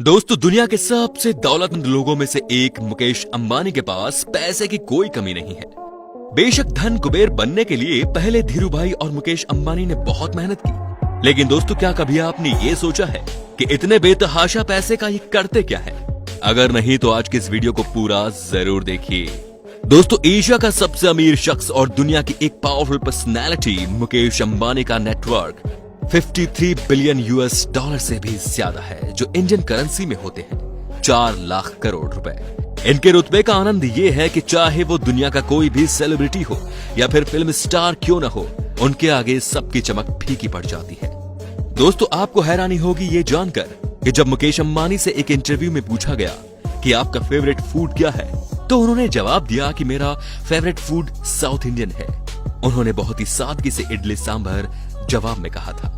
दोस्तों, दुनिया के सबसे दौलतमंद लोगों में से एक मुकेश अंबानी के पास पैसे की कोई कमी नहीं है। बेशक धन कुबेर बनने के लिए पहले धीरू भाई और मुकेश अंबानी ने बहुत मेहनत की, लेकिन दोस्तों क्या कभी आपने ये सोचा है कि इतने बेतहाशा पैसे का ये करते क्या है? अगर नहीं तो आज के इस वीडियो को पूरा जरूर देखिए। दोस्तों, एशिया का सबसे अमीर शख्स और दुनिया की एक पावरफुल पर्सनैलिटी मुकेश अंबानी का नेटवर्क 53 बिलियन यूएस डॉलर से भी ज्यादा है, जो इंडियन करेंसी में होते हैं 4 लाख करोड़ रुपए। इनके रुतबे का आनंद ये है कि चाहे वो दुनिया का कोई भी सेलिब्रिटी हो या फिर फिल्म स्टार क्यों न हो, उनके आगे सबकी चमक फीकी पड़ जाती है। दोस्तों, आपको हैरानी होगी ये जानकर कि जब मुकेश अंबानी से एक इंटरव्यू में पूछा गया कि आपका फेवरेट फूड क्या है, तो उन्होंने जवाब दिया कि मेरा फेवरेट फूड साउथ इंडियन है। उन्होंने बहुत ही सादगी से इडली सांभर जवाब में कहा था।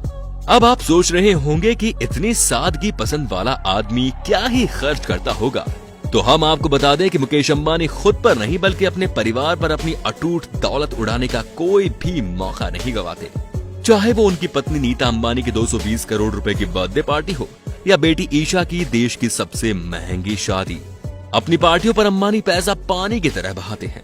अब आप सोच रहे होंगे कि इतनी सादगी पसंद वाला आदमी क्या ही खर्च करता होगा, तो हम आपको बता दें कि मुकेश अंबानी खुद पर नहीं बल्कि अपने परिवार पर अपनी अटूट दौलत उड़ाने का कोई भी मौका नहीं गवाते। चाहे वो उनकी पत्नी नीता अंबानी की 220 करोड़ रुपए की बर्थडे पार्टी हो या बेटी ईशा की देश की सबसे महंगी शादी, अपनी पार्टियों पर अंबानी पैसा पानी की तरह बहाते हैं।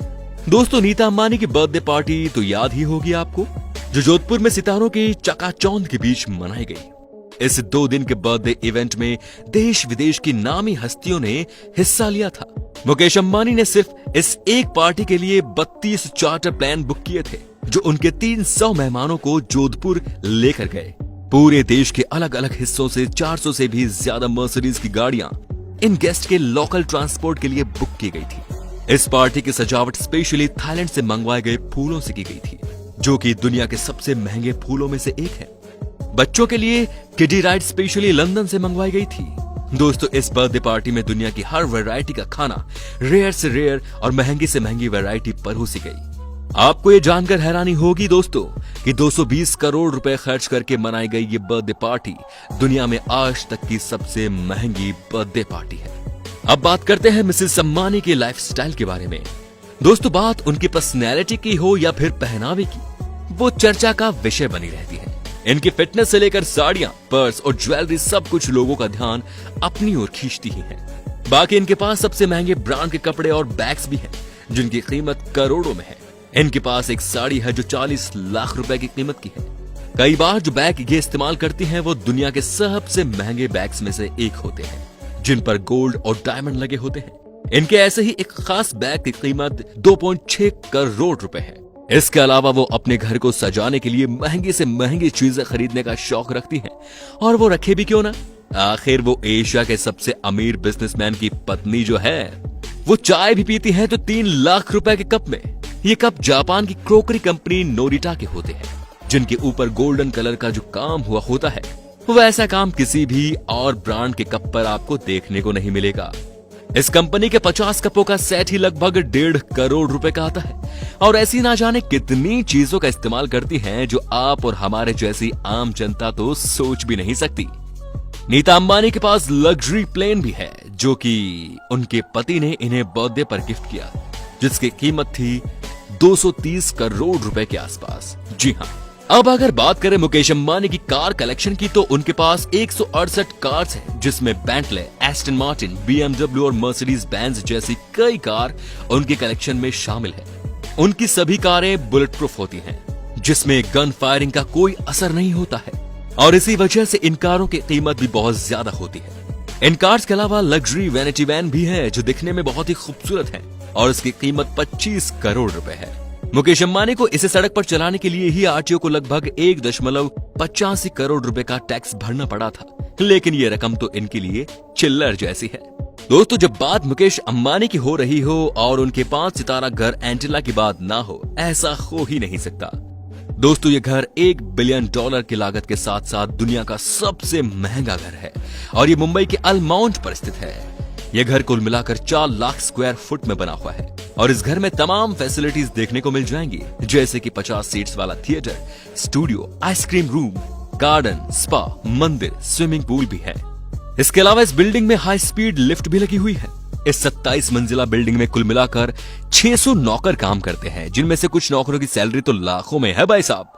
दोस्तों, नीता अंबानी की बर्थडे पार्टी तो याद ही होगी आपको, जो जोधपुर में सितारों की चकाचौंध के बीच मनाई गई। इस 2 दिन के बर्थडे इवेंट में देश विदेश की नामी हस्तियों ने हिस्सा लिया था। मुकेश अंबानी ने सिर्फ इस एक पार्टी के लिए 32 चार्टर प्लेन बुक किए थे, जो उनके 300 मेहमानों को जोधपुर लेकर गए। पूरे देश के अलग अलग हिस्सों से 400 से भी ज्यादा मर्सिडीज की गाड़ियां इन गेस्ट के लोकल ट्रांसपोर्ट के लिए बुक की गई थी। इस पार्टी की सजावट स्पेशली थाईलैंड से मंगवाए गए फूलों से की गई थी, जो कि दुनिया के सबसे महंगे फूलों में से एक है। बच्चों के लिए किडी राइड स्पेशली लंदन से मंगवाई गई थी। दोस्तों, इस बर्थडे पार्टी में दुनिया की हर वैरायटी का खाना रेयर से रेयर और महंगी से महंगी वैरायटी परोसी गई। आपको ये जानकर हैरानी होगी दोस्तों कि 220 करोड़ रुपए खर्च करके मनाई गई ये बर्थडे पार्टी दुनिया में आज तक की सबसे महंगी बर्थडे पार्टी है। अब बात करते हैं मिसेस अंबानी के लाइफस्टाइल के बारे में। दोस्तों, बात उनकी पर्सनैलिटी की हो या फिर पहनावे की, वो चर्चा का विषय बनी रहती है। इनकी फिटनेस से लेकर साड़ियां, पर्स और ज्वेलरी सब कुछ लोगों का ध्यान अपनी ओर खींचती ही है। बाकी इनके पास सबसे महंगे ब्रांड के कपड़े और बैग्स भी हैं, जिनकी कीमत करोड़ों में है। इनके पास एक साड़ी है जो 40 लाख रुपए की कीमत की है। कई बार जो बैग ये इस्तेमाल करती हैं वो दुनिया के सबसे महंगे बैग्स में से एक होते हैं, जिन पर गोल्ड और डायमंड लगे होते हैं। इनके ऐसे ही एक खास बैग की कीमत 2.6 करोड़ रुपए है। इसके अलावा वो अपने घर को सजाने के लिए महंगी से महंगी चीजें खरीदने का शौक रखती हैं, और वो रखे भी क्यों ना। आखिर वो एशिया के सबसे अमीर बिजनेसमैन की पत्नी जो है, वो चाय भी पीती है तो 3 लाख रुपए के कप में। ये कप जापान की क्रोकरी कंपनी नोरिटा के होते हैं, जिनके ऊपर गोल्डन कलर का जो काम हुआ होता है, वैसा काम किसी भी और ब्रांड के कप पर आपको देखने को नहीं मिलेगा। इस कंपनी के 50 कपों का सेट ही लगभग 1.5 करोड़ रुपए का आता है, और ऐसी ना जाने कितनी चीजों का इस्तेमाल करती हैं जो आप और हमारे जैसी आम जनता तो सोच भी नहीं सकती। नीता अंबानी के पास लग्जरी प्लेन भी है, जो कि उनके पति ने इन्हें बर्थडे पर गिफ्ट किया, जिसकी कीमत थी 230 करोड़ रुपए के आसपास। जी हाँ, अब अगर बात करें मुकेश अंबानी की कार कलेक्शन की, तो उनके पास 168 कार्स हैं, जिसमें बेंटले, एस्टन मार्टिन, BMW और मर्सिडीज बेंज जैसी कई कार उनके कलेक्शन में शामिल है। उनकी सभी कारें बुलेट प्रूफ होती हैं, जिसमें गन फायरिंग का कोई असर नहीं होता है, और इसी वजह से इन कारों की कीमत भी बहुत ज्यादा होती है। इन कार्स के अलावा लग्जरी वैनिटी वैन भी है, जो दिखने में बहुत ही खूबसूरत है, और इसकी कीमत 25 करोड़ रुपए है। मुकेश अंबानी को इसे सड़क पर चलाने के लिए ही आरटीओ को लगभग 1.85 करोड़ रुपए का टैक्स भरना पड़ा था, लेकिन ये रकम तो इनके लिए चिल्लर जैसी है। दोस्तों, जब बात मुकेश अंबानी की हो रही हो और उनके 5 सितारा घर एंटिला की बात ना हो, ऐसा हो ही नहीं सकता। दोस्तों, ये घर $1 बिलियन की लागत के साथ साथ दुनिया का सबसे महंगा घर है, और ये मुंबई के अल माउंट पर स्थित है। यह घर कुल मिलाकर 4 लाख स्क्वायर फुट में बना हुआ है, और इस घर में तमाम फैसिलिटीज देखने को मिल जाएंगी, जैसे कि 50 सीट्स वाला theatre, studio, ice cream room, garden, spa, मंदिर, स्विमिंग पूल भी है। इसके अलावा इस बिल्डिंग में हाई स्पीड लिफ्ट भी लगी हुई है। इस 27 मंजिला बिल्डिंग में कुल मिलाकर 600 नौकर काम करते हैं, जिनमें से कुछ नौकरों की सैलरी तो लाखों में है भाई साहब।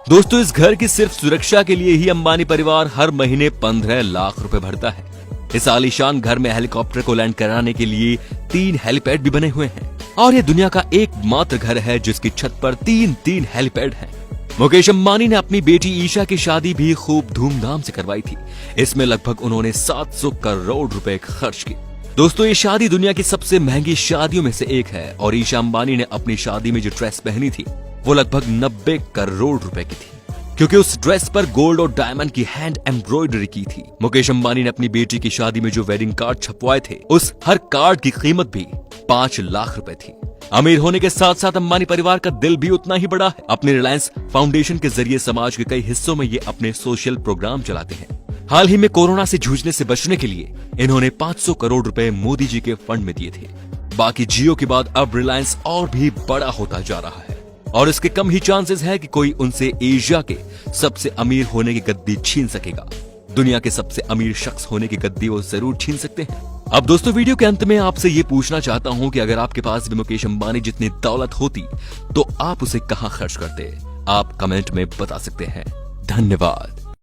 दोस्तों, इस घर की सिर्फ सुरक्षा के लिए ही अंबानी परिवार हर महीने 15 लाख रुपए भरता है। इस आलीशान घर में हेलीकॉप्टर को लैंड कराने के लिए 3 हेलीपैड भी बने हुए हैं और ये दुनिया का एकमात्र घर है जिसकी छत पर 3 हेलीपैड हैं। मुकेश अंबानी ने अपनी बेटी ईशा की शादी भी खूब धूमधाम से करवाई थी। इसमें लगभग उन्होंने 700 करोड़ रुपए खर्च किए। दोस्तों, ये शादी दुनिया की सबसे महंगी शादियों में से एक है और ईशा अंबानी ने अपनी शादी में जो ड्रेस पहनी थी वो लगभग 90 करोड़ रुपए की थी, क्योंकि उस ड्रेस पर गोल्ड और डायमंड की हैंड एम्ब्रॉयडरी की थी। मुकेश अंबानी ने अपनी बेटी की शादी में जो वेडिंग कार्ड छपवाए थे उस हर कार्ड की कीमत भी 5 लाख रुपए थी। अमीर होने के साथ साथ अंबानी परिवार का दिल भी उतना ही बड़ा है। अपने रिलायंस फाउंडेशन के जरिए समाज के कई हिस्सों में ये अपने सोशल प्रोग्राम चलाते हैं। हाल ही में कोरोना से जूझने से बचने के लिए इन्होंने 500 करोड़ रुपए मोदी जी के फंड में दिए थे। बाकी जियो के बाद अब रिलायंस और भी बड़ा होता जा रहा है और इसके कम ही चांसेस है कि कोई उनसे एशिया के सबसे अमीर होने की गद्दी छीन सकेगा। दुनिया के सबसे अमीर शख्स होने की गद्दी वो जरूर छीन सकते हैं। अब दोस्तों, वीडियो के अंत में आपसे ये पूछना चाहता हूं कि अगर आपके पास भी मुकेश अंबानी जितनी दौलत होती तो आप उसे कहां खर्च करते? आप कमेंट में बता सकते हैं। धन्यवाद।